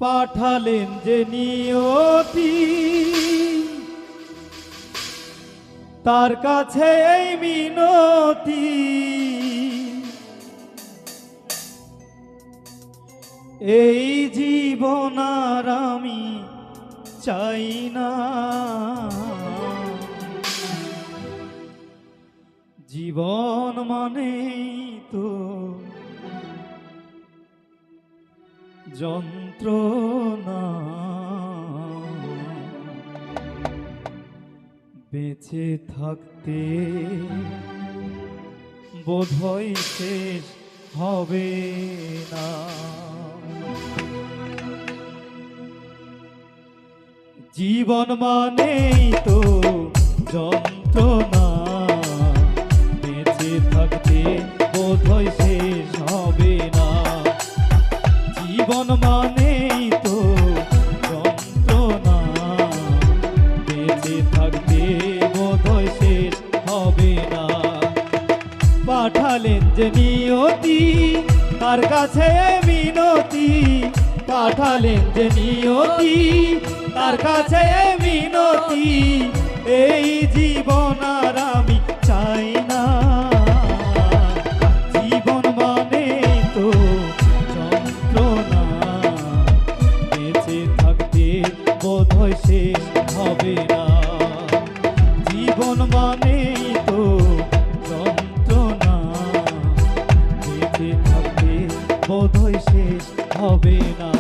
পাঠালেন যে নিয়তি, তার কাছে এই মিনতি, এই জীবন আর আমি চাই না। জীবন মানেই তো যন্ত্রণা, বেঁচে থাকতে বোধহয় শেষ হবে না। জীবন মানেই তো যন্ত্রণা, বেঁচে থাকতে বোধহয় শেষ হবে না। জীবন মানেই তো যন্ত্রণা, বেঁচে থাকতে বোধহয় শেষ হবে না। পাঠালেন যে নিয়তি, তার কাছে মিনতি, পাঠালেন যে নিয়তি, তার কাছে মিনতি, এই জীবন আর আমি চাই না। জীবন মানে তো যন্ত্রণা, বেঁচে থাকতে বোধহয় শেষ হবে না। জীবন মানে তো যন্ত্রণা, বেঁচে থাকতে বোধহয় শেষ হবে না।